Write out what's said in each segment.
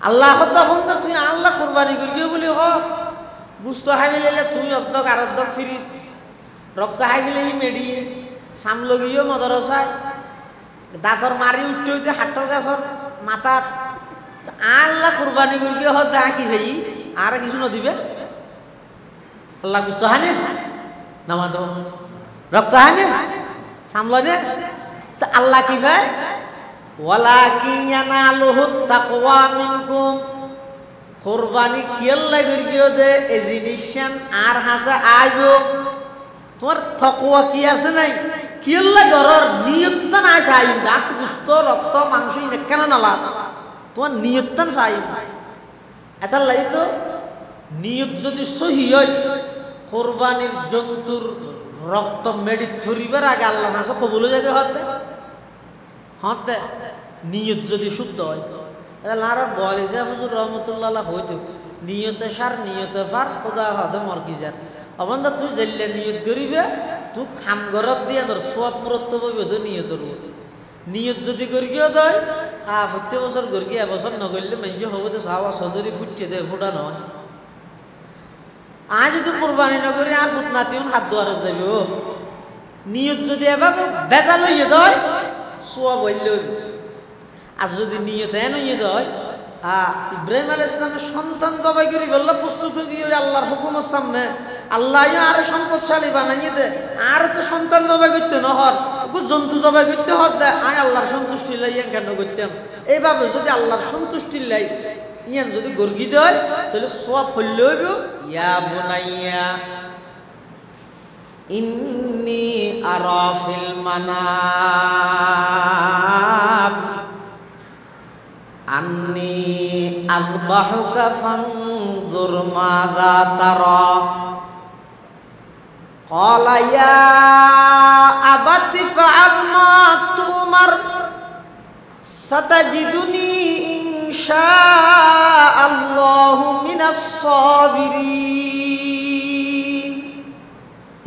আল্লাহ তখন তো তুই আল্লাহ কোরবানি করিও বলি হক বুঝতে হাই মিলাইলে তুই অর্ধক আর অর্ধক ফিরিস রক্ত হাই মিলাই মেডিয়ে সামলো গিয়েও মদরসায় দাঁতর মারি উঠতে হইতে হাটর গাছর মাথার আল্লাহ কোরবানি করিও হক দেখা কি ভাই আর কিছু নদিবে আল্লাহ গুস্ত হানে নামাজ রক্ত হানে সামলো নে আল্লাহ কি ভাই ওয়ালাকিন ইয়ানালুহুত তাকওয়া মিনকুম কুরবানি কিয়াল্লাই করিও দে এই জিনিসন আর হাসা আইবো তোমার তাকওয়া কি আছে নাই কিয়াল্লাই গরর নিয়তন আছে আইব দাঁত গুস্ত রক্ত মাংস ইনে কেন নালা তোমার নিয়তন চাইব এটা লাই তো নিয়ত যদি সহি হয় কুরবানির জন্তুর রক্ত মেডি ছড়িবার আগে আল্লাহ হাসা কবুল হয়ে যাবে হতে হতে নিয়ত যদি শুদ্ধ হয় আর বলে যে হুজুর রহমতুল্লাহ হইতো নিয়তে সার নিয়তে ফার খোদা হতে মরকিজার অবন্ধ তুই জেললে নিয়ত করিবে তুই হাম ঘরত দিয়ে ধর সব মরত্ব পাবে তো নিয়তর নিয়ত যদি করিও দেয় প্রত্যেক বছর করি এবছর নগরলে মানুষ হবো তো সাহা সদরি ফুটছে দে ফুটা নয় আজ যদি কোরবানি নগরী আর ফুটনাতিও হাত দুয়ারে যাবে ও নিয়ত যদি এবার বেজা লইয়ে দেয় সোয়া বলল আর যদি নিয়ত নিয়ত হয় ইব্রাহিম আলাইহিস সালামের সন্তান জবাই করি বললো প্রস্তুত হয়ে আল্লাহর হুকুমের সামনে আল্লাহ আর সম্পদশালী বানাইয়ে দে আর তো সন্তান জবাই করতে নহর জন্তু জবাই করতে হত দে আয় আল্লাহর সন্তুষ্টি লাই কেন করতাম এইভাবে যদি আল্লাহর সন্তুষ্টি লাই ইয়ান যদি গর্গি দেয় তাহলে সোয়া ফললে হইব ইয়া বুনাইয়া ইন্নী আরা ফিল মানাম আন্নী আযবাহুকা ফানজুর মাযা তারা ক্বালা ইয়া আবাতি ফাআল মা তুমার সাতাজিদুনি ইনশাআল্লাহু মিনাস সাবিরিন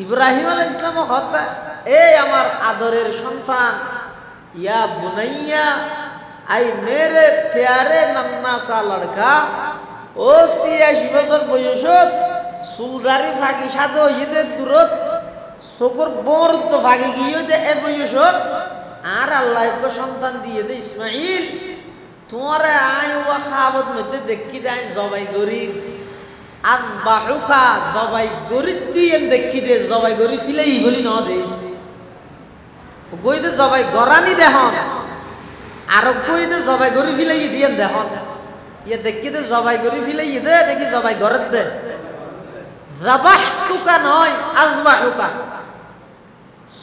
ইব্রাহিম আলাইহিস সালাম হত্যা এই আমার আদরের সন্তান ইয়া বুনাইয়া আই মেরে প্যারে নন্না সা লড়কা ও 86 বছর বয়সত সুলদারি ফাঁকি সাথে হইতে দূরত চকুর বরত ফাঁকি গিয়ে দে এ বয়সত আর আল্লাহ সন্তান দিয়ে দে ইসমাইল তোমার আয় ওয়া খাবত মধ্যে দেখি দেয় জবাই গরি আযবাহুকা জবাই গরি দিয়ে দেখি দে জবাই গরি ফিলেই বলি ন দে গইতে জবাই গরানি দেহন আর গইতে জবাই গরি ফিলেই দিয়ে দেহন ইয়ে দেখি দে জবাই গরি ফিলেই দে দেখি জবাই গরত দে যাবাহতুকা নয় আযবাহুকা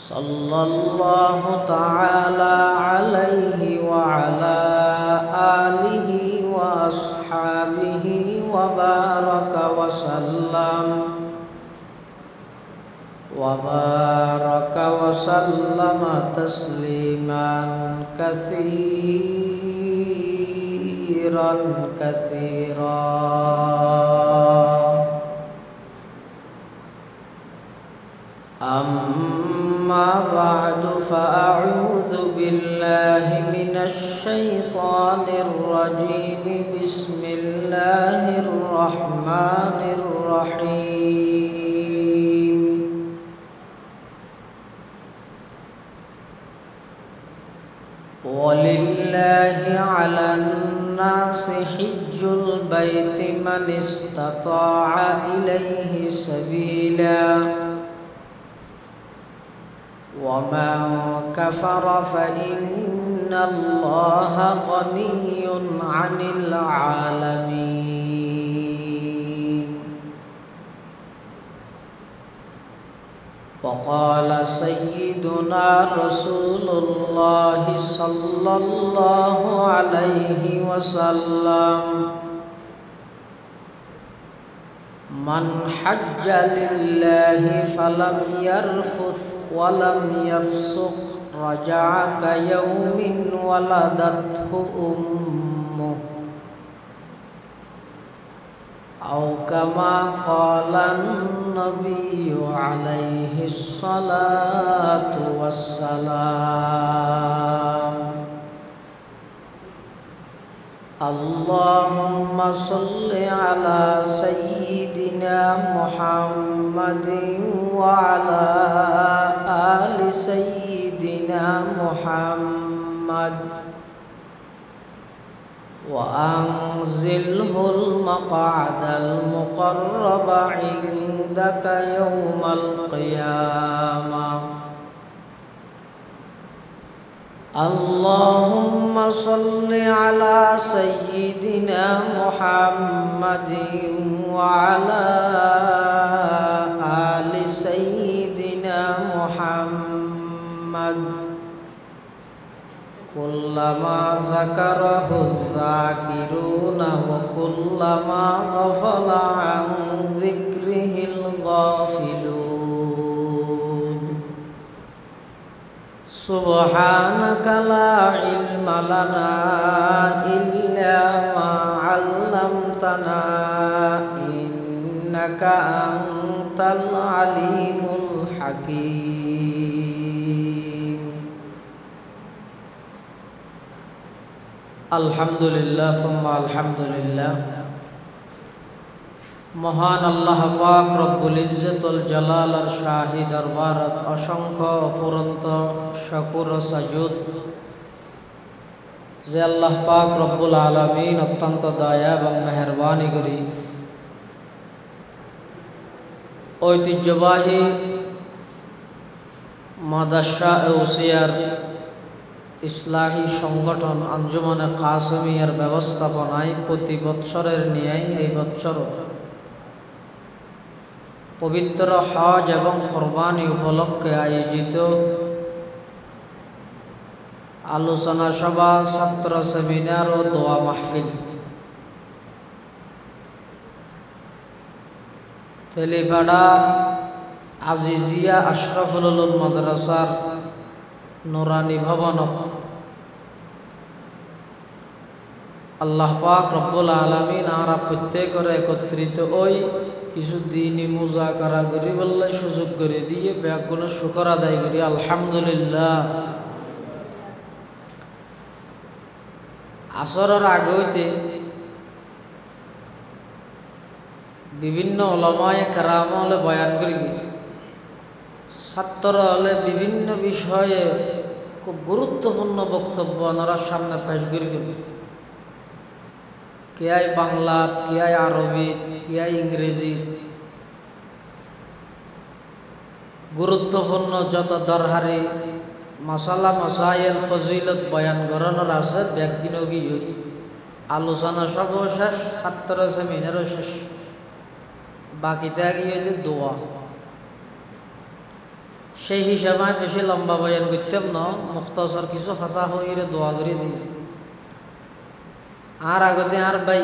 সাল্লাল্লাহু তাআলা আলাইহি ওয়া আলা আলিহি ওয়া আসহাবিহি ওয়া বারাকা ওয়া সাল্লাম তাসলিমান কাসীরান কাসীরা أما بعد فأعوذ بالله من الشيطان الرجيم بسم الله الرحمن الرحيم ولله على الناس حج البيت من استطاع إليه سبيلا ومن كفر فإن الله غني عن العالمين وقال سيدنا رسول الله صلى الله عليه وسلم من حج لله فلم يرفث ولم يفسق رجع كيوم ولدته أمه أو كما قال النبي عليه الصلاة والسلام اللهم صل على سيدنا محمد وعلى آل سيدنا محمد وأنزله المقعد المقرب عندك يوم القيامة اللهم صل على سيدنا محمد وعلى آل سيدنا محمد كلما ذكره الذاكرون وكلما غفل عن ذكره الغافلون سبحانك لا علم لنا إلا ما علمتنا إنك أنت العليم الحكيم الحمد لله ثم الحمد لله মহান আল্লাহ পাক রব্বুল ইজ্জতুল জালালার শাহী দরবারত অসংখ্য অপুরন্ত শুকর ও সাজুদ যে আল্লাহ পাক রব্বুল আলামিন অত্যন্ত দয়া এবং মেহেরবানি করি ঐতিহ্যবাহী মাদ্রাসা উসিয়ার ইসলাহী সংগঠন আঞ্জুমানে কাসেমিয়ার ব্যবস্থাপনায় প্রতি বৎসরের ন্যায় এই বৎসরও পবিত্র হজ এবং কোরবানি উপলক্ষে আয়োজিত আলোচনা সভা ছাত্র সেমিনার ও দোয়া মাহফিল তেলিপাড়া আজিজিয়া আশরাফুল উলুম মাদ্রাসার নুরানি ভবনত আল্লাহ পাক রব্বুল আলামিন আমরা প্রত্যেকের একত্রিত ওই কিছু দিনই মুজাকারা করি বললে সুযোগ করে দিয়ে ব্যাগুণ শুকর আদায় করি আলহামদুলিল্লাহ। আসরের আগে হইতে বিভিন্ন ওলামায়ে কেরাম হলে বয়ান করি, ছাত্র হলে বিভিন্ন বিষয়ে খুব গুরুত্বপূর্ণ বক্তব্য ওনারা সামনে পেশ করি, কিয়াই বাংলা, কিয়াই আরবি, কিয়াই ইংরেজি, গুরুত্বপূর্ণ যত দরহারি মাসালা মাসাইল ফজিলত বয়ান করানোর আছে ব্যাগিনগি আলোচনা সব শেষ, ছাত্র সেমিনারও শেষ, বাকিতে গিয়ে যে দোয়া। সেই হিসাবে বেশি লম্বা বয়ান করতাম না, মুখতাসর কিছু কথা হইরে দোয়া করে দিই। আর আগতে আর ভাই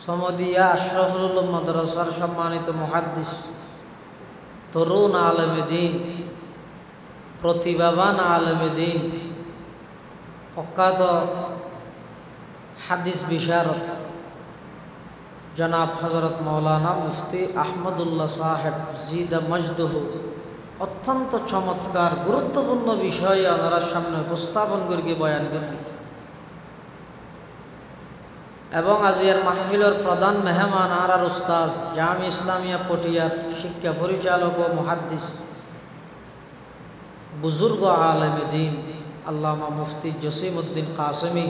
সমদিয়া আশরাফুল উলুম মাদ্রাসার সম্মানিত মুহাদ্দিস, তরুণ আলেমে দ্বীন, প্রতিভাবান আলেমে দ্বীন, প্রখ্যাত হাদিস বিশারদ জনাব হযরত মাওলানা মুফতি আহমদুল্লাহ সাহেব জিদা মজদুহু অত্যন্ত চমৎকার গুরুত্বপূর্ণ বিষয়ে ওনারা সামনে উপস্থাপন করি বয়ান করি। এবং আজিয়ার মাহফিলের প্রধান মেহমান আর উস্তাদ জামি ইসলামিয়া পটিয়ার শিক্ষা পরিচালক ও মুহাদ্দিস বুজুর্গ আলেমে দ্বীন আল্লামা মুফতি জসিমউদ্দিন কাসেমি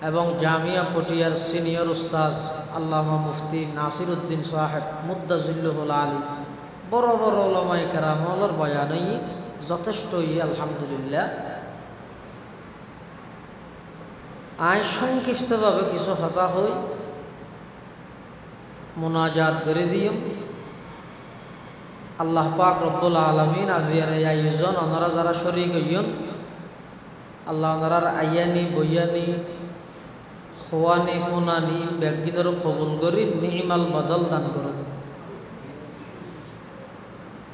এবং জামিয়া পটিয়ার সিনিয়র উস্তাদ আল্লামা মুফতি নাসিরউদ্দিন সাহেব মুদ্দাজিল্লুহুল আলী, বড় বড় উলামায়ে কেরামের বয়ানই যথেষ্টই আলহামদুলিল্লাহ। আয় সংক্ষিপ্তভাবে কিছু কথা হই মুনাজাত করে দিম। আল্লাহ পাক রব্বুল আলামিন আজিয়ার এই আয়োজন ওনারা যারা শরীক হইন, আল্লাহ ওনারার আয়ানি বইয়ানি খোয়ানি ফুনানি ব্যাগিনের কবুল করি, নিমাল বদল দান করুন।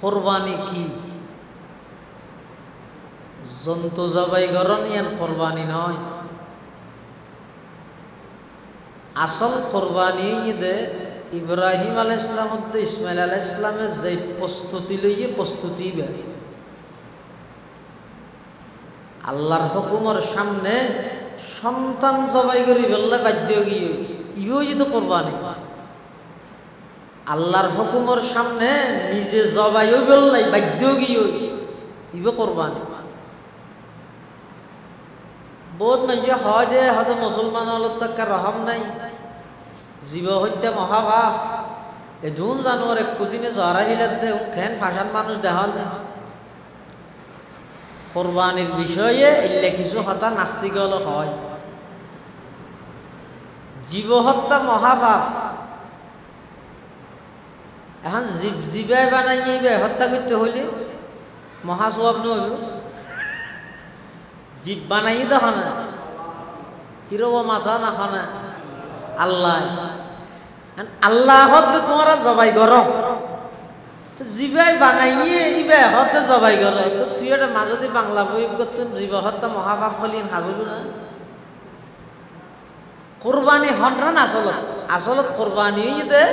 কোরবানি কি? জন্তু জবাই করন, ইয়ান কোরবানি নয়। আসল কোরবানি দে ইব্রাহিম আলাইহিস সালাম দে ইসমাইল আলাইহিস সালামের যে প্রস্তুতি লইয়ে প্রস্তুতি বে আল্লাহর হুকুমের সামনে সন্তান জবাই করি বললে বাধ্য গিয়ে ইও যদি কোরবানি আল্লাহর হুকুমের সামনে নিজে জবাইও বললাই বাধ্য গিয়ে ইও কোরবানি বহুত মানুষ হয় যে হয়তো মুসলমান হলত তার রহম নাই জীব হত্যা মহাভাব এ ধুন জানোয়ার এক দিনে জহরা হিলার দে খেন ফাঁসান মানুষ দেখান কোরবানির বিষয়ে এলে কিছু হতা নাস্তিক হল হয় জীব হত্যা মহাভাব এখন জীবাই বানাইবে হত্যা করতে হইলে মহাসব নইব জীব বানাই দেখো না কিরব মাথা না খানা আল্লাহ আল্লাহ হতে তোমরা জবাই কর তো জীবাই বানাইয়ে ইবে হতে জবাই কর তো তুই এটা মাজতে বাংলা বই করতুন জীব হত্যা মহাপাপ হলি হাজলু না কোরবানি হন আসলত আসলত কোরবানি দে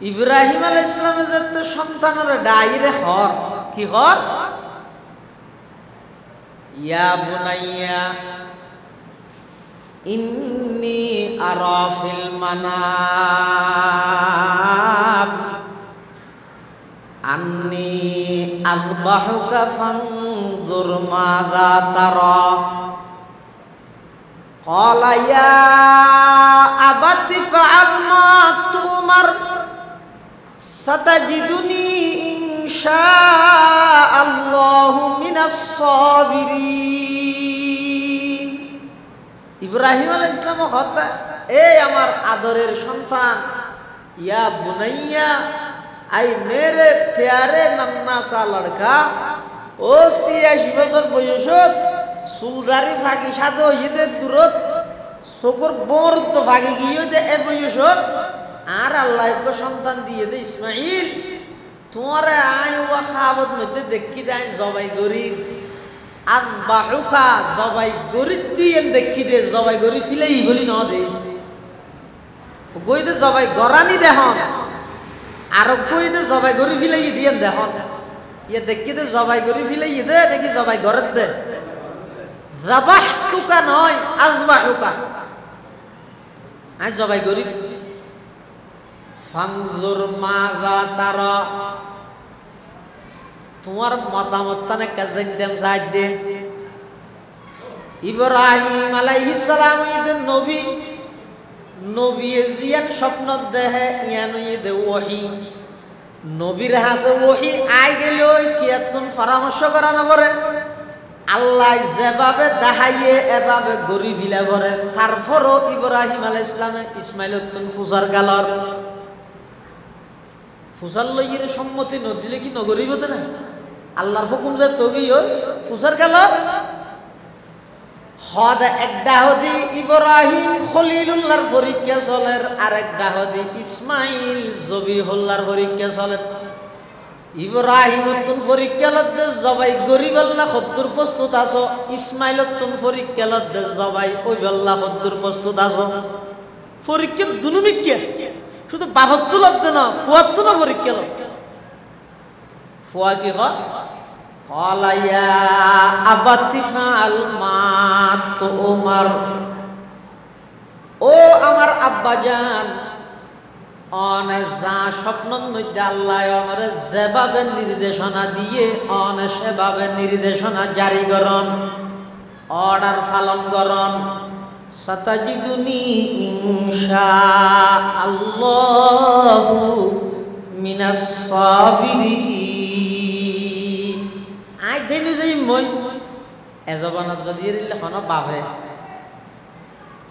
ইব্রাহিম আলাইহিস সালামের যে সন্তানের ডাইরে হর কি হর ইয়া বুনাইয়া ইন্নী আরা ফিল মানাম আন্নী আযবাহুকা ফানজুর মাযা তারা ক্বালা ইয়া আবাতি ফাআল মা তুমার সাতাজিদুনি ইনশাআল্লাহু মিনাস সাবিরিন ইব্রাহিম আলাইহিস সালাম হত্যা এই আমার আদরের সন্তান ইয়া বুনাইয়া আই মেরে প্যারে নন্না সা লড়কা ও 86 বছর বয়সত চুলদারি ফাঁকি সাধু হইতে দূরত চকুর বরত ফাঁকি গিয়ে দে এ বয়সত আর আল্লাহ সন্তান দিয়ে দে ইসমাইল তোমারে আই ও খাবত মধ্যে দেখি দেয় জবাই গরির আর বাহুকা জবাই গরির দিয়ে দেখি দে জবাই গরি ফিলেই বলি ন দে গইতে জবাই গরানি দেহন আর গইতে জবাই গরি ফিলেই দিয়ে দেহন ইয়ে দেখি দে জবাই গরি ফিলেই দে দেখি জবাই গরত দে রাবাহতুকা নয় আযবাহুকা আই জবাই গরি ফানজুর মাযা তারা তোমার মতামত তানে কাজেন সাইদ দে ইব্রাহিম আলাইহিস সালাম ইদের নবী নবী জিয়ান স্বপ্ন দেহে ইয়ান ইদে ওহী নবীর হাসে ওহী আই গেল কিয়াতুন পরামর্শ করা না করে আল্লাহ যেভাবে দেখাইয়ে এভাবে গরি ফিলা করে তারপরও ইব্রাহিম আলাইহিস সালামে ইসমাইলতুন ফুজার গালর ফুসার লইয়ের সম্মতি নদিলে কি নগরীব না আল্লাহর হুকুম যে তগিও ফুসার গেল হদ একটা হদি ইব্রাহিম খলিলুল্লাহর পরীক্ষা চলের আর একটা হদি ইসমাইল জবিহুল্লাহর পরীক্ষা চলের ইব্রাহিম তুন পরীক্ষা লদ্দে জবাই গরিব আল্লাহ 70 প্রস্তুত আছো ইসমাইল তুন পরীক্ষা লদ্দে জবাই ওই আল্লাহ 70 প্রস্তুত আছো পরীক্ষা দুনুমিকে শুধু বাহত্তু লাগতে না ফুয়াত্তু না পরীক্ষা লোক ফুয়া কি হলাইয়া আবাতিফাল মাত ওমর ও আমার আব্বাজান অনে যা স্বপ্নের মধ্যে আল্লাহ অনরে যেভাবে নির্দেশনা দিয়ে অনে সেভাবে নির্দেশনা জারি করন অর্ডার পালন করন সাতাজিদুনি ইনশাআল্লাহু মিনাস সাবিরিন আই দেনি যাই মই এজবানত যদি লেখন বাপে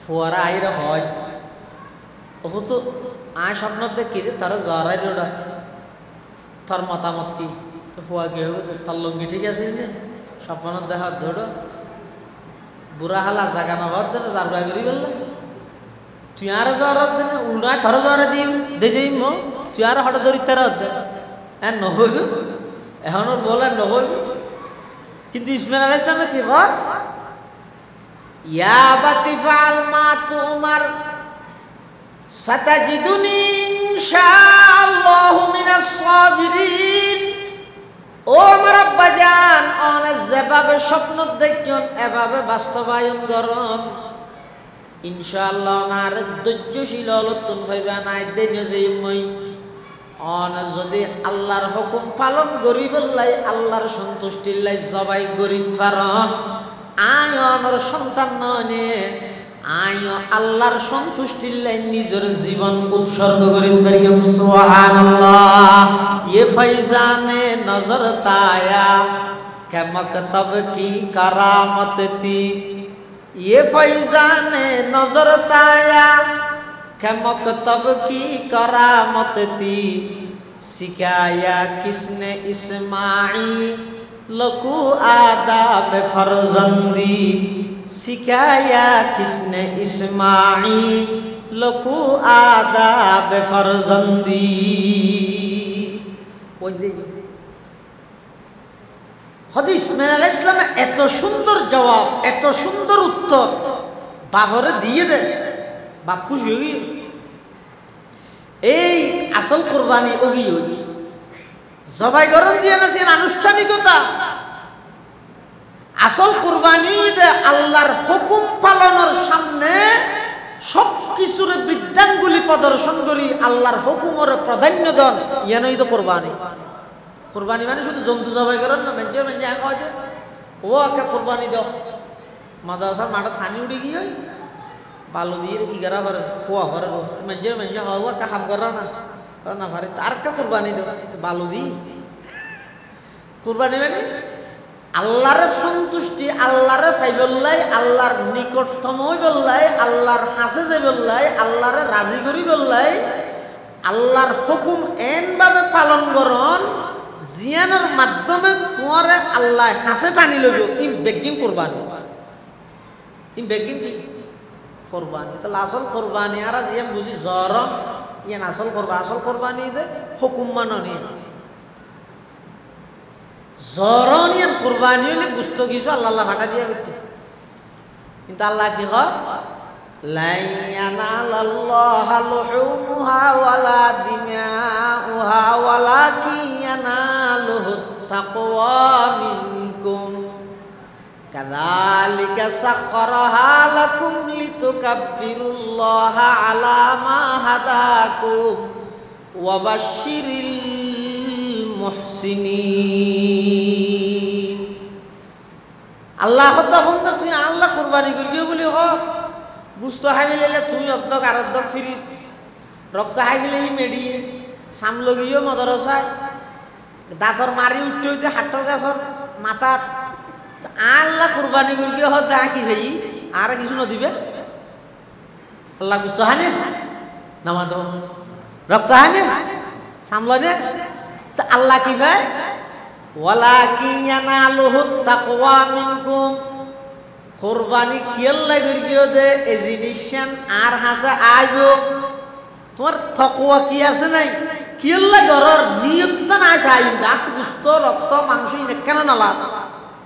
ফুয়ারা আইর হয় ওহু তো আয় স্বপ্নত দেখি যে তারা জরাই রোড়ায় তোর মতামত কি তো ফুয়া কি হবে তার লঙ্গি ঠিক আছে স্বপ্নত দেখা ধরো বুড়া হালা জাগা নবাদ দেন জারবা করি বললে তুই আর জ্বরত দেন উল্টায় ধর জ্বরে দিম দে যাই মো তুই আর হঠাৎ ধরি তের দে হ্যাঁ নহইব এখন বলে নহইব কিন্তু ইসমাইল আলাইহিস সালাম কি কর ইয়া বাতিফাল মা তুমার সাতাজিদুনি ইনশাআল্লাহু মিনাস সাবিরিন ও ও আমার আব্বাজান, অনেক যেভাবে স্বপ্ন দেখুন এভাবে বাস্তবায়ন করুন। ইনশাআল্লাহ আর ধৈর্যশীল হলতুন ভাইবা নাই দেন যে মই অন যদি আল্লাহর হুকুম পালন করি বললাই আল্লাহর সন্তুষ্টির লাই জবাই করি পারন আয় অনর সন্তান নয় আয় আল্লাহর সন্তুষ্টির লাই নিজের জীবন উৎসর্গ করি পারি। সুবহানাল্লাহ। ये फैजाने नजर ताया क्या मकतब की करामत थी। ये फैजाने नजर ताया क्या मकतब की करामत थी। सिखाया किसने इस्माईल को आदाब फर्जंदी। सिखाया किसने इस्माईल को आदाब फर्जंदी। হদিস মেনে ইসলামে এত সুন্দর জবাব, এত সুন্দর উত্তর বাপরে দিয়ে দেন, বাপ খুশি হই। এই আসল কোরবানি ওগি ওগি জবাই গরম দিয়ে নাছেন আনুষ্ঠানিকতা। আসল কোরবানি আল্লাহর হুকুম পালনের সামনে সব কিছুর বিদ্যাঙ্গুলি প্রদর্শন করি আল্লাহর হুকুমের প্রাধান্য দেন, ইয়ানই তো কোরবানি। কোরবানি মানে শুধু জন্তু জবাই করেন না, মেঞ্চে মেঞ্চে কয় ও একটা কোরবানি দাও মাদ্রাসার মাঠে থানি উঠে গিয়ে বালু দিয়ে ইগারা ভরে খোয়া ভরে মেঞ্চে মেঞ্চে ও একটা কাম করা না না পারে তার কা কোরবানি দেওয়া বালু দিই। কোরবানি মানে আল্লাহর সন্তুষ্টি, আল্লাহর ফাইবল্লাই, আল্লাহর নিকটতম বললাই, আল্লাহর হাসে যে বললাই, আল্লাহর রাজি করি বললাই, আল্লাহর হুকুম এনভাবে পালন করন জিয়ানের মাধ্যমে তোমারে আল্লাহ হাসে টানি লইব। ইম বেগিন কোরবানি, ইম বেগিন কি কোরবানি। তাহলে আসল কোরবানি আর জিয়ান বুঝি জ্বর ইয়ান আসল কোরবানি। আসল কোরবানি দে হুকুম মাননি জরনিয়ান কোরবানি হলে গুস্ত কিছু আল্লাহ আল্লাহ ফাটা দিয়ে করতে। কিন্তু আল্লাহ কি হয় লাই ইয়ানালাল্লাহু লুহুমুহা ওয়ালা দিমাউহা ওয়ালাকিন ইয়ানালুহুত তাকওয়া মিনকুম কাযালিকা সাখখারাহা লাকুম লিতুকাব্বিরুল্লাহা আলা মা হাদাকুম ওয়া বাশশিরিল মুহসিনিন। আল্লাহ তখন তুই আল্লাহ কোরবানি করিও বলি হক বুঝতে হাইলে তুই অর্ধক আর অর্ধক ফিরিস রক্ত হাইলে মেডিয়ে সামলগিও মদরসায় দাঁতর মারি উঠতে হইতে হাটর গাছর মাথা আল্লাহ কোরবানি করিও হক দেখা কি ভাই আর কিছু নদিবে আল্লাহ বুঝতে হানে নামাজ রক্ত হানে সামলে আল্লাহ কি ভাই ওয়ালাকিন ইয়ানালুহুত তাকওয়া মিনকুম। কোরবানি কিয়াল্লাই করিও দে এই জিনিসন আর হাসা আইব তোমার তাকওয়া কি আছে নাই কিয়াল্লাই ঘরের নিয়তটা না চাই দাঁত গুস্ত রক্ত মাংস কেন নালা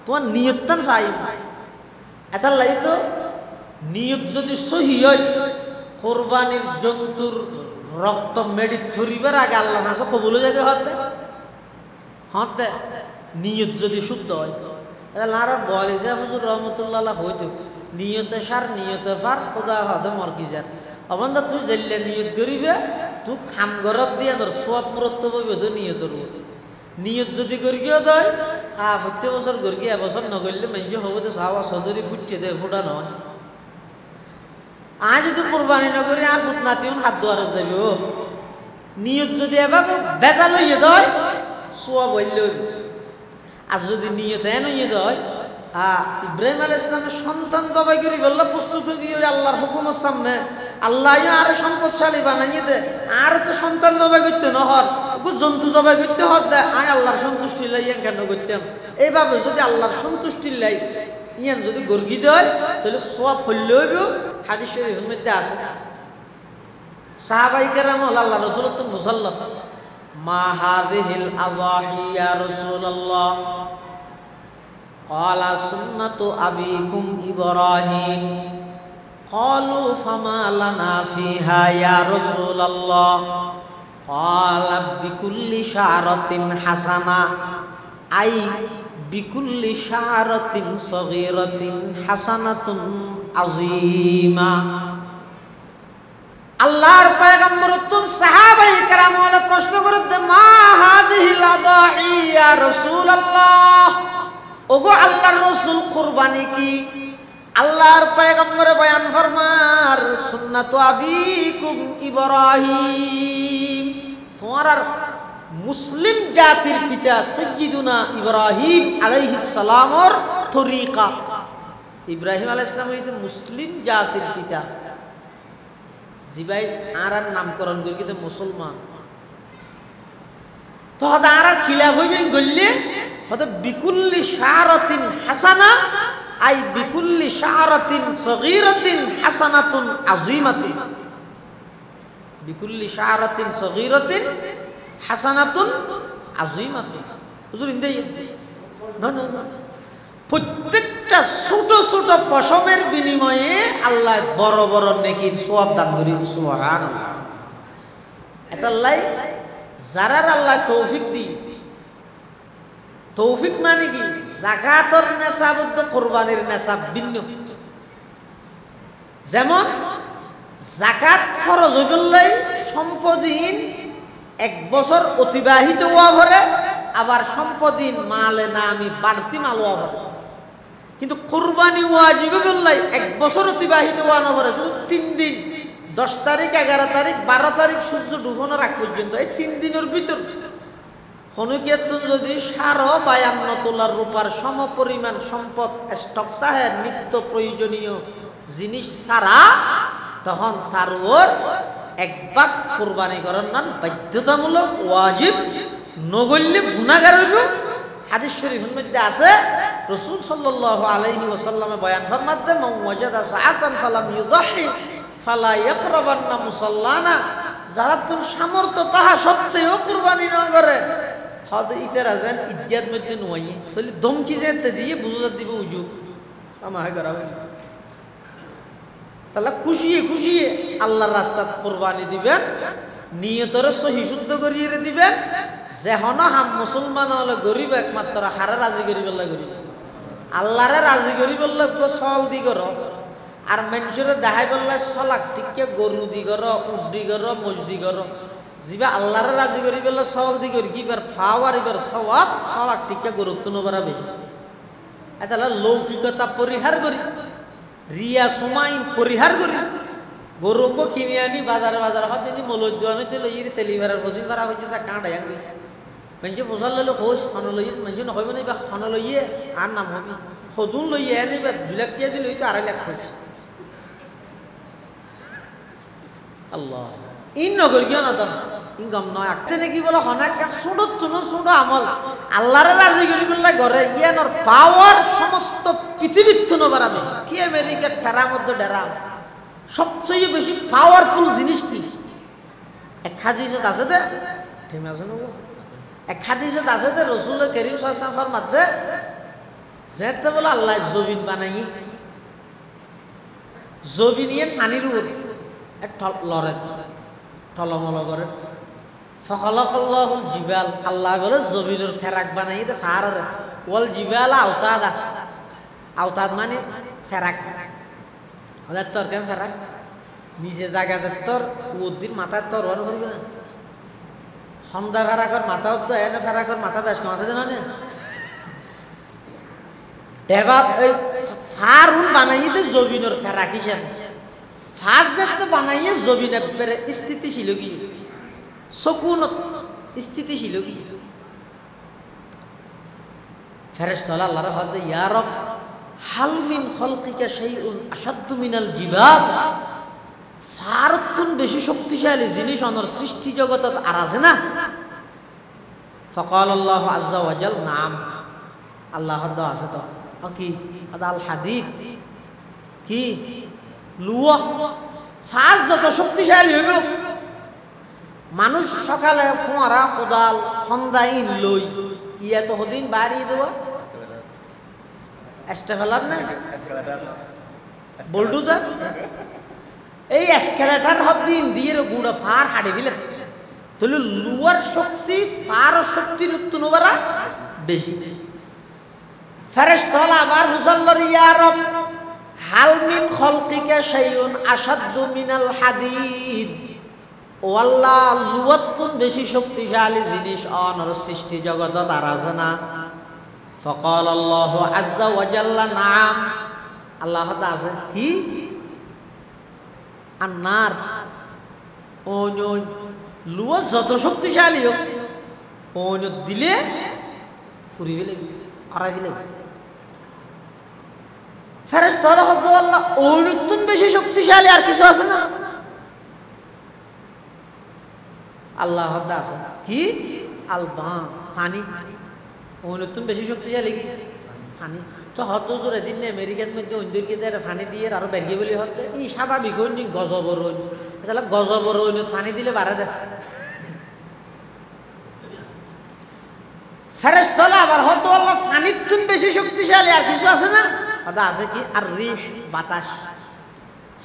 তোমার নিয়তটা চাই এটা লাই তো নিয়ত যদি সহি হয় কোরবানির জন্তুর রক্ত মেডি ধরিবার আগে আল্লাহ হাসা কবুল হয়ে যাবে হতে হতে নিয়ত যদি শুদ্ধ হয়। লারা বলেছে হুজুর রহমতুল্লাহ হইতো নিয়তে সার নিয়তে ফার খোদা হতে মরকিজার অবন্ধা তুই জেললে নিয়ত করিবে তুই হাম ঘরত দিয়ে ধর সব মরত্ব পাবে তো নিয়তর নিয়ত যদি করিও দেয় প্রত্যেক বছর করি এবছর নগরলে মানুষ হবো তো সাওয়া সদরি ফুটছে দে ফুটা নয়। আজ যদি কোরবানি নগরী আর ফুটনাতিও হাত দুয়ারে যাবে ও নিয়ত যদি এভাবে বেজা লইয়ে দেয় সোয়া বলল। আর যদি নিয়ত এন ইয়ে দেয় ইব্রাহিম আলাইহিস সালামের সন্তান জবাই করি বললো প্রস্তুত গিয়ে আল্লাহর হুকুমের সামনে আল্লাহ আর সম্পদশালী বানাইয়ে দে আর তো সন্তান জবাই করতে নহর জন্তু জবাই করতে হত দেয় আয় আল্লাহর সন্তুষ্টি লাই ইয়ান কেন করতাম। এইভাবে যদি আল্লাহর সন্তুষ্টির লাই ইয়ান যদি গর্গি দেয় তাহলে সব হইলে হইব। হাদিস শরীফের মধ্যে আছে সাহাবায়ে কেরাম আল্লাহ রাসূলুল্লাহ তো মুসাল্লাফ মা হাযিহিল আযাহি ইয়া রাসূলুল্লাহ ক্বালা সুন্নাতু আবিকুম ইব্রাহিম ক্বালু ফামা লানা ফিহা ইয়া রাসূলুল্লাহ ক্বালা বিকুল্লি শারাতিন হাসানা আই বিকুল্লি শারাতিন সগীরাতিন হাসানাতুন আযীমা। আল্লাহর পয়গম্বর তুম সাহাবায়ে কেরাম ওয়ালা প্রশ্ন করতে, মা হাযিহিল আদাঈ ইয়া রাসূলুল্লাহ, ওগো আল্লাহর রাসূল কুরবানি কি? আল্লাহর পয়গম্বরে বয়ান ফরমার, সুন্নাতু আবিকুম ইব্রাহিম, তোমার মুসলিম জাতির পিতা সাইয়্যিদুনা ইব্রাহিম আলাইহিস সালামর তরিকা। ইব্রাহিম আলাইহিস সালাম হইতে মুসলিম জাতির পিতা। জিবাই আর নামকরণ করি কিন্তু মুসলমান তো হতে আর খিলাফ হইবেন গল্লে হতে বিকুল্লি শারাতিন হাসানা আই বিকুল্লি শারাতিন সগীরাতিন হাসানাতুন আযীমাতুন। বিকুল্লি শারাতিন সগীরাতিন হাসানাতুন আযীমাতুন। হুজুর ইন্দেই না প্রত্যেকটা ছোট ছোট পশমের বিনিময়ে আল্লাহ বড় বড় নেকির সওয়াব দান করি। সুবহানাল্লাহ। এতাল্লাই যারার আল্লাহ তৌফিক দি, তৌফিক মানে কি? যাকাতর নেশাব তো কুরবানির নেশাব ভিন্ন। যেমন যাকাত ফরজ হইবলাই সম্পদিন এক বছর অতিবাহিত হওয়া পরে আবার সম্পদিন মালে না আমি বাড়তি মাল হওয়া পরে, কিন্তু কুরবানি ওয়াজিব বিল্লাহ এক বছর অতিবাহিত হওয়া না পরে শুধু 3 দিন 10 তারিখ 11 তারিখ 12 তারিখ সূর্য ডুবানোর আগ পর্যন্ত এই 3 দিনের ভিতর হনুকিয়াতুন যদি 52 তোলার রূপার সমপরিমাণ সম্পদ স্টক থাকে নিত্য প্রয়োজনীয় জিনিস ছাড়া, তখন তার ওর এক ভাগ কুরবানি করার নাম বাধ্যতামূলক ওয়াজিব, নগল্যে গুনাহগার হইব। হাদিস শরীফের মধ্যে আছে রাসূল সাল্লাল্লাহু আলাইহি ওয়াসাল্লামে বয়ান ফরমাতে, মান ওয়াজাদা সাআতান ফালাম ইউযাহি ফালা ইয়াকরাবান্না মুসাল্লানা, যারা তোর সামর্থ্য তাহা সত্ত্বেও কুরবানি না করে হয়তো ইতারা যেন ইজ্জাত মধ্যে নয়, তাহলে ধমকি যেতে দিয়ে বুঝাতে দিবে উজু আমায় করা হয়। তাহলে খুশিয়ে খুশিয়ে আল্লাহর রাস্তাত কুরবানি দিবেন, নিয়তরে সহি শুদ্ধ করিয়ে দিবেন। যেহন হাম মুসলমান হলে গরিব একমাত্র হারে রাজি করি বললে গরিব, আল্লাহরে রাজি করি বললে সল দি কর, আর মানুষের দেখাই বললে সলাক ঠিককে গরু দি কর, উট দি কর, মজ দি কর। যিবা আল্লাহরে রাজি করি বললে সল দি করি কি বার পাওয়ার এবার সওয়াব সলাক ঠিককে গুরুত্ব নবরা বেশি। তাহলে লৌকিকতা পরিহার করি, রিয়া সুমাইন পরিহার করি, গরুকে কিনে আনি বাজারে বাজারে হয়তো যদি মলজ দোয়ান হইতে লইয়ে তেলি ভাড়ার ফসিল ভাড়া হইতে তা কাঁটাই আনবি মানুষে ফসল লইলে হোস খানো লইয়ে মানুষ নহইব না বা খানো লইয়ে আর নাম হবে সদুন লইয়ে আনিবা 2 লাখ টাকা দিলে হইতো 2.5 লাখ খরচ। আল্লাহ ইন নগর কিয় না তোর ইনকাম নয় আঁকতে নাকি বলো হনাক ছোট ছোট ছোট আমল আল্লাহরে রাজি করি বললে ঘরে ইয়ানোর পাওয়ার সমস্ত পৃথিবীর তুনো বাড়াবে কি আমেরিকার ঠেরার মধ্যে ডেরা সবচেয়ে বেশি পাওয়ারফুল জিনিস কি? এক হাদিসত আছে দে ঠিক আছে না, এক হাদিসত আছে দে রাসূল করিম সাল্লাল্লাহু আলাইহি ওয়াসাল্লাম মধ্যে যেতে বলে আল্লাহ জমিন বানাই, জমিন ইয়ে পানির উপরে লড়েন টলমল করে ফখলাকাল্লাহুল জিবাল, আল্লাহ বলে জমিনের ফেরাক বানাই দে ফার ওয়াল জিবাল আওতাদা, আওতাদ মানে ফেরাক হলে তোর কেন ফেরাক নিজে জায়গা যে তোর উদ্দিন মাথায় তোর ওয়ার করবি না সন্ধ্যা ফেরাকর মাথা উদ্দ এনে ফেরাকর মাথা বেশ কম আছে জানো না দেবা ওই ফারুন বানাইতে জমিনের ফেরাক হিসাবে ফার যেতে বানাইয়ে জমিন একবারে স্থিতিশীল কি সকুনত স্থিতিশীল কি ফেরেশতা আল্লাহর হদে ইয়া রব হাল মিন খলকিকা শাইউন আশাদ্দু মিনাল জিবাল, ফারতুন বেশি শক্তিশালী জিনিস অনর সৃষ্টি জগতত আর আছে না? ফাকাল আল্লাহু আযজা ওয়া জাল নাম, আল্লাহ হদে আছে তো কি আল হাদিদ কি লুয়া, ফার যত শক্তিশালী হইব মানুষ সকালে ফোঁয়ারা কোদাল খন্দাইন লই ইয়া তো হদিন বাড়িয়ে দেব এস্টেফেলার না বুলডোজার এই এসকেলেটার হদিন দিয়ে গুঁড়া ফার হাড়ে ফেলে তাহলে লুয়ার শক্তি ফার শক্তির উত্তনবারা বেশি। ফেরেশতারা আবার হুজাল্লার ইয়া রব হাল মিন খলকিকা শাইউন আশাদ্দু মিনাল হাদিদ, ও আল্লাহ লুয়াতুন বেশি শক্তিশালী জিনিস অনর সৃষ্টি জগতত আর আছে না? ফাকাল আল্লাহু আযজা ওয়া জাল্লা নাম, আল্লাহ তা আছে কি আন্নার ওন লুয়া যত শক্তিশালী হোক ওন দিলে ফুরি ফেলে আড়াই ফেলে। ফেরেশতারা হব আল্লাহ ওইনুতুন বেশি শক্তিশালী আর কিছু আছে না? আল্লাহ হদ্দা আছে কি আলবা পানি, ওইনুতুন বেশি শক্তিশালী কি পানি। তো হত জোরে দিন আমেরিকার মধ্যে অন্যকে পানি দিয়ে আরো বেরিয়ে বলি হতে ই স্বাভাবিক হইন গজবর হইন, তাহলে গজবর হইন পানি দিলে বাড়া দেয়। ফেরেশতারা আবার হতো আল্লাহ পানির তুন বেশি শক্তিশালী আর কিছু আছে না? কথা আছে কি আর রিহ বাতাস,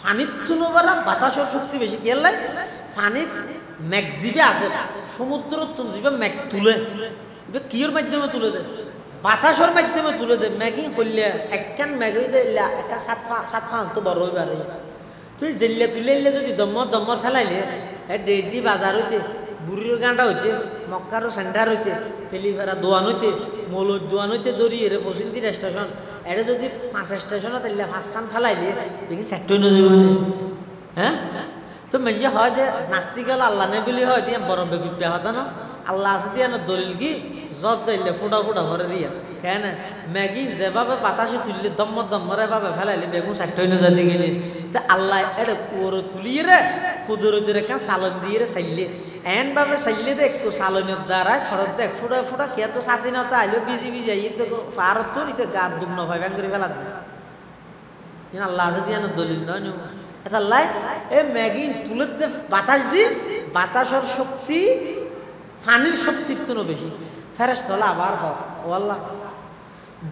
পানির তুন বাতাসের শক্তি বেশি কি আল্লাহ পানির ম্যাগজিবে আছে সমুদ্র তুন জিবে ম্যাগ তুলে কিয়র মাধ্যমে তুলে দেয়, বাতাসের মাধ্যমে তুলে দেয়। ম্যাগি করলে একখান ম্যাগ হইতে একটা সাত পাঁচ তো বড় হইবার তুই জেললে তুলে যদি দম্মর ফেলাইলে ডেডি বাজার হইতে বুড়ির গাঁটা হইতে মক্কারও সেন্টার হইতে তেলিফেরা দোয়ান হইতে মৌলুর দোয়ান হইতে দড়ি এরে 35 স্টেশন এটা যদি 5 স্টেশনে তাইলে 5 সান ফেলাইলে দেখি সেক্টর হ্যাঁ। তো মেজে হয় যে নাস্তিক হল আল্লাহ নে বলি হয় দিয়ে বড় বেগুপ্যা হতো না আল্লাহ আছে দিয়ে না দলিল কি জজ চাইলে ফুটা ভরে দিয়ে কেন ম্যাগি যেভাবে বাতাসে তুললে দম্মর এভাবে ফেলাইলে বেগুন সেক্টর যাতে গেলে তো আল্লাহ এটা কুয়োরে তুলিয়ে রে কুদরতে রেখা সালন দিয়ে রে চাইলে এন ভাবে চাইলে যে একটু সালনের দ্বারাই ফরত দেখ ফুটা কে তো স্বাধীনতা আইলো বিজি আই পারত তো নিতে গাত দুগ্ন ভাই ব্যাং করে ফেলার দেয় কিন্তু আল্লাহ আছে দিয়ে না দলিল নয় এটা আল্লাহ এ ম্যাগি তুলে বাতাস দি বাতাসের শক্তি পানির শক্তির তো বেশি। ফেরেশতারা আবার হোক ও আল্লাহ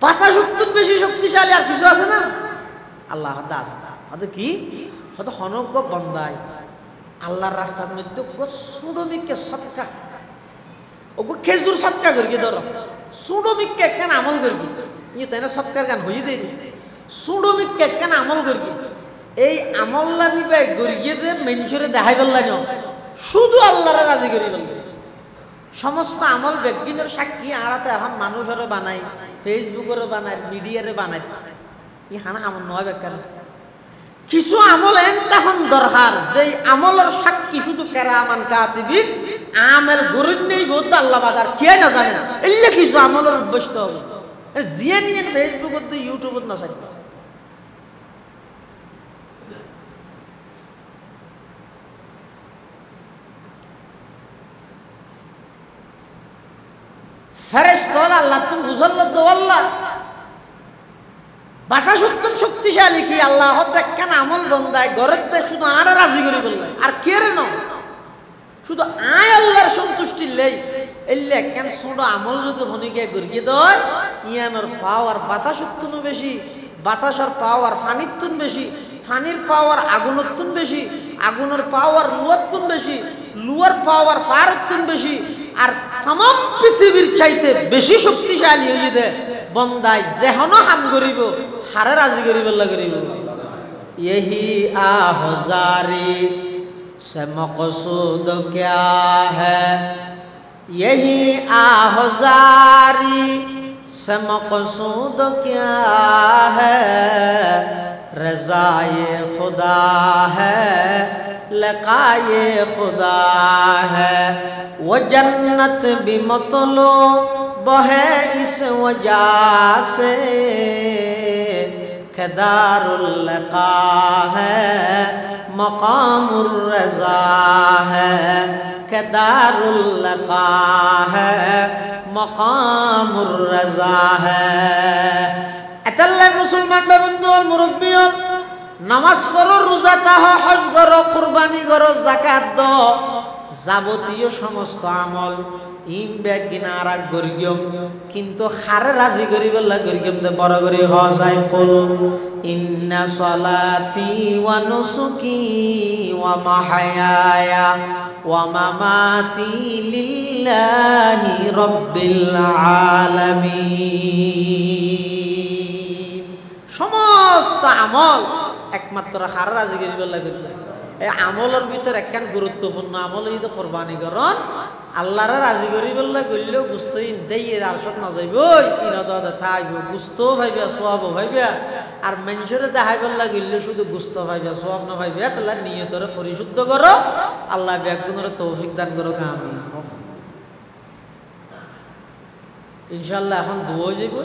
বাতাস উত্তর বেশি শক্তিশালী আর কিছু আছে না? আল্লাহ দাস হয়তো কি হয়তো হনজ্ঞ বন্দায় আল্লাহর রাস্তার মধ্যে সুডমিককে সৎকা ওগো খেজুর সৎকা করি ধরো সুডমিককে একখান আমল করবি ইয়ে তাই না সৎকার গান হয়ে দেয়নি সুডমিককে একখান আমল করবি এই আমল্লা নিবে গড়িয়ে দে মানুষরে দেখাই বললাই ন শুধু আল্লাহরে রাজি করি বলবে সমস্ত আমল ব্যক্তিদের সাক্ষী আড়াতে এখন মানুষেরও বানাই ফেসবুকেরও বানাই মিডিয়ারে বানাই ই হানা আমল নয় বেকার কিছু আমল এন তখন দরকার যে আমলের সাক্ষী শুধু কেরামান কাতিবিন আমল গরুন নেই বহুত আল্লাহ বাজার কে না জানে না এলে কিছু আমলের বসতে হবে জিয়ে নিয়ে ফেসবুকত ইউটিউবত না চাই ফেরেশতারা আল্লাহ তুমি বুঝাল্লাহ দো আল্লাহ বাতাস উত্তম শক্তিশালী কি আল্লাহ হতে একখান আমল বন্দায় ঘরের শুধু আর রাজি করে বললেন আর কে রে ন শুধু আয় আল্লাহর সন্তুষ্টি লেই এলে একখান ছোট আমল যদি হনিকে গড়িয়ে দেয় ইয়ানোর পাওয়ার বাতাস উত্তম বেশি বাতাসের পাওয়ার ফানির তুন বেশি ফানির পাওয়ার আগুনের তুন বেশি আগুনের পাওয়ার লুয়ার তুন বেশি লুয়ার পাওয়ার ফায়ার তুন বেশি আর तमाम পৃথিবীর চাইতে বেশি শক্তিশালী হয়ে দে বন্দায় যেহনো হাম করিব হারে রাজি করিব আল্লাহ করিব यही आहुजारी से मकसूद क्या है यही आहुजारी से मकसूद क्या है रज़ाए खुदा है लकाए खुदा है वो जन्नत भी मतलूब है इस वजह से दारुल लका है मकामुर रज़ा है दारुल लका है मकामुर रज़ा है এতাল্লাহ মুসলমান বন্ধু মুরব্বী নামাজ পড়ো রোজা তাহ হজ করো কুরবানি করো যাকাত দাও যাবতীয় সমস্ত আমল ইম বেগিনা আরাক গরিয়ম কিন্তু হারে রাজি করিব আল্লাহ গরিয়ম তে বড় করি হসাই কুল ইন্না সলাতি ওয়া নুসুকি ওয়া মাহয়ায়া ওয়া মামাতি লিল্লাহি লিল্লাহি রাব্বিল আলামিন। সমস্ত আমল একমাত্র কার রাজি করিবার লাগে। এই আমলের ভিতর একখান গুরুত্বপূর্ণ আমল হইতো কোরবানি করণ। আল্লাহরে রাজি করিবার লাগে গইলেও বুঝতে দেইয়ের আরশত না যাইব, ইনদা থাইব, বুঝতেও ভাইবা, সোয়াবও ভাইবা। আর মানুষের দেখাইবার লাগিলে শুধু গুস্ত ভাইবা, সোয়াব না ভাইবা। তাহলে নিয়তরে পরিশুদ্ধ করো, আল্লাহ ব্যাগুণের তৌফিক দান করো। আমিন। ইনশাল্লাহ এখন দুয়ো যাব,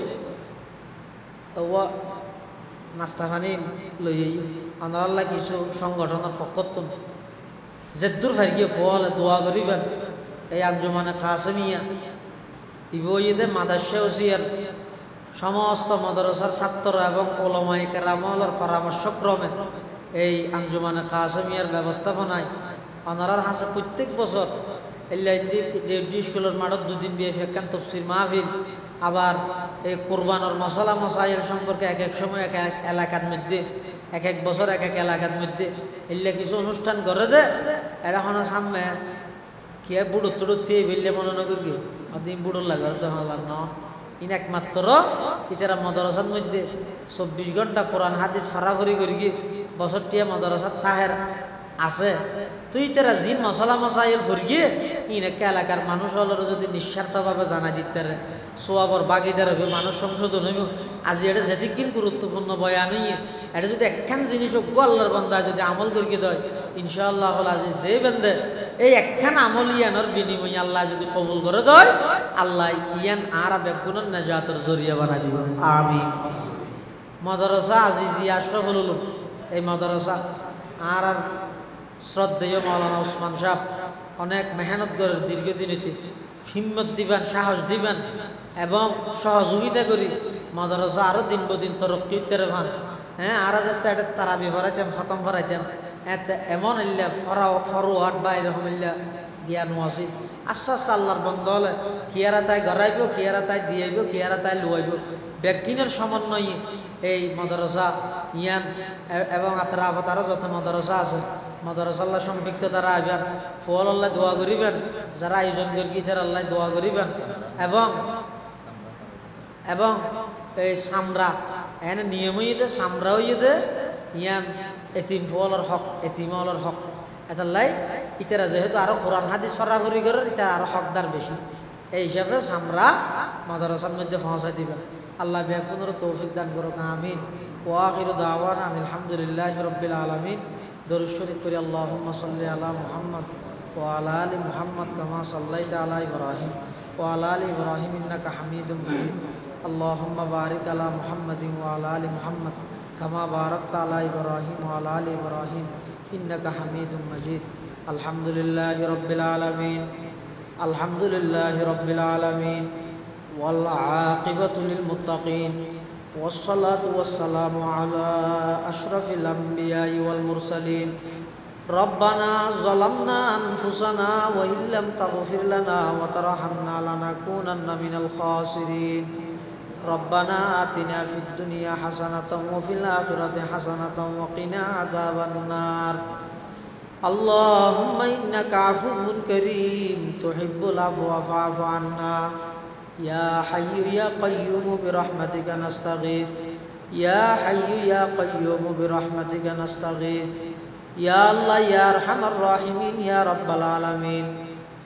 নাস্তা পানি লই আনাল্লাহ কিছু সংগঠনের পক্ষত যেদূর ফারিয়ে ফল দোয়া করিবেন। এই আঞ্জুমানে কাসেমিয়া ইবইদে মাদার্সা ওসিয়ার সমস্ত মাদ্রাসার ছাত্র এবং ওলামায়ে কেরামের পরামর্শক্রমে এই আঞ্জুমানে কাসেমিয়ার ব্যবস্থাপনায় অনারার হাসে প্রত্যেক বছর রেডি স্কুলের মাঠত দুদিন বিয়ে ফেকান তফসির মাহফিল। আবার এই কোরবানোর মশলা মশাইল সম্পর্কে এক এক সময় এক এক এলাকার মধ্যে, এক এক বছর এক এক এলাকার মধ্যে এলে কিছু অনুষ্ঠান করে দে। এটা হন সামনে কি বুড়ো টুড়ো দিয়ে বেললে মনে না করি দিন বুড়োর লাগে ন ইন একমাত্র ইতারা মদরসার মধ্যে 24 ঘন্টা কোরআন হাদিস ফারাফরি করি গিয়ে বছরটিয়া মদরসার তাহের আছে। তুই তারা জিন মশলা মশাইল ফুর গিয়ে ইন একটা এলাকার মানুষ হলের যদি নিঃস্বার্থভাবে জানাই দিতে সোয়াবর বাগিদার হবে, মানুষ সংশোধন হইব। আজি এটা যেদিন গুরুত্বপূর্ণ বয়ান হইয়ে এটা যদি একখান জিনিস আল্লাহর বান্দা যদি আমল করিয়ে দেয় ইনশাআল্লাহ আজিজ দে বেন্দে এই একখান আমল ইয়ানোর বিনিময়ে আল্লাহ যদি কবুল করে দেয় আল্লাহ ইয়ান আর বেগুনের নাজাতের জরিয়া বানাই দিব। আমিন। মাদ্রাসা আজিজি আশরাফুল উলুম এই মাদ্রাসা আর শ্রদ্ধেয় মাওলানা ওসমান সাহেব অনেক মেহনত করে দীর্ঘদিন হিম্মত দিবেন, সাহস দিবেন এবং সহযোগিতা করি মাদ্রাসা আরও দিন বদিন তরক্কি উত্তরে ভান। হ্যাঁ আর যাতে এটা তারাবি ফরাইতাম, খতম ফরাইতাম এমন ইল্লা ফরওয়ার্ড বা এরকম ইল্লা জ্ঞান আছে। আচ্ছা আচ্ছা আল্লাহর বন্ধ হলে কিয়ারা তাই গড়াইব, কিয়ারা তাই দিয়াইব, কিয়ারা তাই লুয়াইব। ব্যক্তিনের সমন্বয়ে এই মাদ্রাসা ইয়ান এবং আতরাফত আরও যত মাদ্রাসা আছে মাদ্রাসা আল্লাহ সম্পৃক্ত তারা আইবেন, ফল আল্লাহ দোয়া করিবেন, যারা আয়োজন করি তারা আল্লাহ দোয়া করিবেন। এবং এই সামরা এনে নিয়মিত সামরা হইতে ইয়ান এতিম ফলের হক, এতিমলের হক এটার ইতারা যেহেতু আরো কোরআন হাদিস ফরাফরি করে ইতারা আরো হকদার বেশি। এই হিসাবে সামরা মাদ্রাসার মধ্যে পৌঁছাই দিবেন। আল্লাহ বেগুনের তৌফিক দান করুক। আমিন। ওয়া আখিরু দাওয়ানা আলহামদুলিল্লাহি রাব্বিল আলামিন। দরুদ শরীফ করি আল্লাহুম্মা সাল্লি আলা মুহাম্মদ ওয়া আলা আলি মুহাম্মদ কামা সাল্লাইতা আলা ইব্রাহিম ওয়া আলা আলি ইব্রাহিম ইন্নাকা হামিদুম মাজিদ। আল্লাহুম্মা বারিক আলা মুহাম্মাদিন ওয়া আলা আলি মুহাম্মদ কামা বারাকতা আলা ইব্রাহিম ওয়া আলা আলি ইব্রাহিম ইন্নাকা হামিদুম মাজিদ। আলহামদুলিল্লাহি রাব্বিল আলামিন। আলহামদুলিল্লাহি রাব্বিল আলামিন ওয়াল আকিবাতু লিল মুত্তাকিন والصلاة والسلام على أشرف الأنبياء والمرسلين. ربنا ظلمنا أنفسنا وإن لم تغفر لنا وترحمنا لنكونن من الخاسرين. ربنا آتنا في الدنيا حسنة وفي الآخرة حسنة وقنا عذاب النار. اللهم إنك عفو كريم تحب العفو فاعف عنا. يا حي يا قيوم برحمتك نستغيث. يا حي يا قيوم برحمتك نستغيث. يا الله يا أرحم الراحمين يا رب العالمين.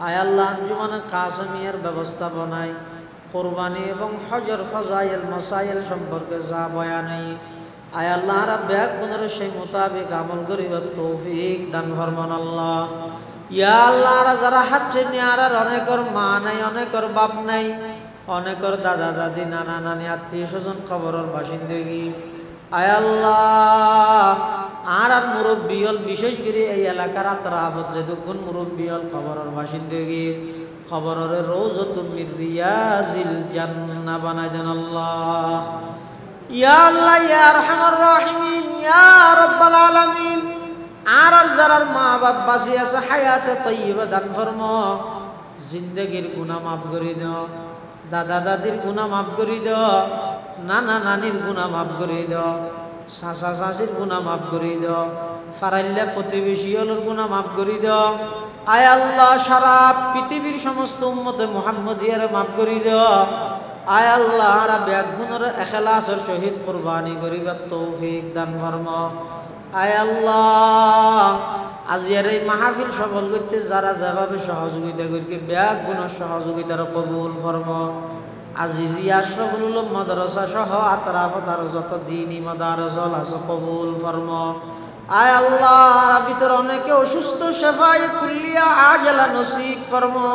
আয় আল্লাহ আঞ্জুমানে কাসেমিয়ার ব্যবস্থাপনায় কুরবানি এবং হজের ফজাইল মাসাইল সম্পর্কে যা বয়ান আয় আল্লাহ রাব্বে গুণের সেই মোতাবেক আমল করিবার তৌফিক দান ফরমান আল্লাহ। ইয়া আল্লাহ যারা হাত টেনে আর অনেকের মা নাই, অনেকের বাপ নাই, অনেকের দাদা দাদি নানা নানি আত্মীয় স্বজন খবরের বাসিন্দগি আয় আল্লাহ আর মুরব্বী হল, বিশেষ করে এই এলাকার আতরাফত যে দুগুণ মুরব্বী হল খবরের বাসিন্দগি খবরের রওজাতুম মির রিয়াজিল জান্নাহ বানাই দেন আল্লাহ। ইয়া আল্লাহ ইয়া আরহামার রাহিমিন ইয়া রাব্বাল আলামিন। আর যারার মা বাপ বাঁচি আছে হায়াতে তৈয়বা দান ফরমা, জিন্দগির গুনাহ মাফ করে দাও, দাদা দাদির গুনাহ মাফ করে দাও, নানা নানির গুনাহ মাফ করে দাও। চাচা চাচির গুনাহ মাফ করে দাও, ফারাইল্লা প্রতিবেশী হলোর গুনাহ মাফ করে দাও। আয় আল্লাহ সারা পৃথিবীর সমস্ত উম্মতে মুহাম্মদিয়ার মাফ করে দাও। আয় আল্লাহ আর ব্যাগুনের এখলাসের সহিত কুরবানি করিবার তৌফিক দান ফরমা। আয় আল্লাহ আজিয়ার এই মাহফিল সফল করতে যারা যেভাবে সহযোগিতা করি ব্যাগুনের সহযোগিতার কবুল ফরমা। আজিজি আশরাফুল উলুম মাদ্রাসা সহ আতরাফত আর যত দ্বীনি মাদারস আছে কবুল ফরমা। আয় আল্লাহ ভিতর অনেকে অসুস্থ, শেফায়ে কুল্লিয়া আজলা নসিব ফরমা।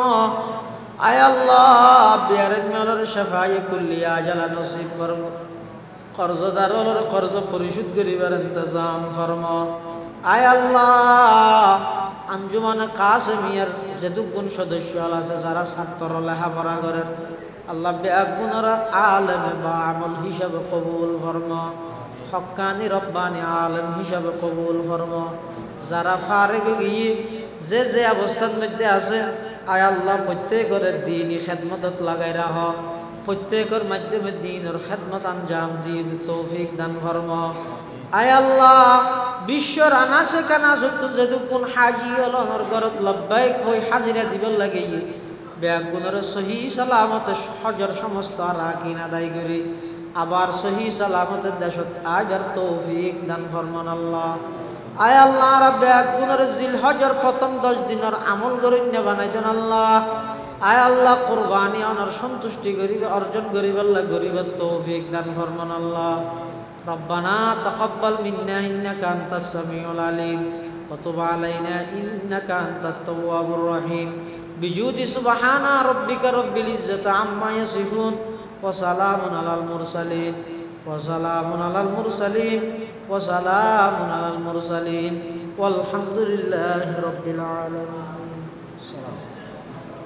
আয় আল্লাহ বিয়ারের মেলর শেফায়ে কুল্লিয়া আজলা নসিব ফরমা। কর্জদার কর্জ পরিশোধ করিবার ইন্তজাম ফরমা। আয় আল্লাহ আঞ্জুমানে কাসেমিয়ার যেতুগুণ সদস্য আছে যারা ছাত্র লেখাপড়া করেন আল্লাহ বেগুনরা আলেমে বা আমল হিসাবে কবুল ফরমা। হক্কানি রব্বানি আলেম হিসাবে কবুল ফরমা। যারা ফারেগ গিয়ে যে অবস্থার মধ্যে আছে আয় আল্লাহ প্রত্যেকের দিনই খেদমতত লাগাই রাখ, প্রত্যেকের মাধ্যমে দিনের খেদমত আঞ্জাম দিয়ে তৌফিক দান ফরমা। আয় আল্লাহ বিশ্বর আনাসে কানাসত যেদুকুন হাজি হলর ঘরত লব্বাইক হয়ে হাজিরা দিবার লাগে বেগুনের সহি সালামতে হজর সমস্ত রাকিন আদায় করি আবার সহি সালামতের দেশত আবার তৌফিক দান ফরমান আল্লাহ। আয় আল্লাহ রাব্বে বেগুনের জিল হজর প্রথম 10 দিনের আমল গরিন্য বানাই দেন আল্লাহ। আয় আল্লাহ কুরবানি অনর সন্তুষ্টি গরিব অর্জন গরিব আল্লাহ গরিবের তৌফিক দান ফরমান আল্লাহ। রব্বানা তাকাব্বাল মিন্না ইন্নাকা আনতাস সামিউল আলিম ওয়া তুব আলাইনা ইন্নাকা আনতাত তাওয়াবুর রহিম। বিজুদি সুবহানা রাব্বিকা রাব্বিল ইজ্জাতি আম্মা ইয়াসিফুন ওয়া সালামুন আলাল মুরসালিন ওয়া সালামুন আলাল মুরসালিন ওয়া সালামুন আলাল মুরসালিন ওয়ালহামদুলিল্লাহি রাব্বিল আলামিন।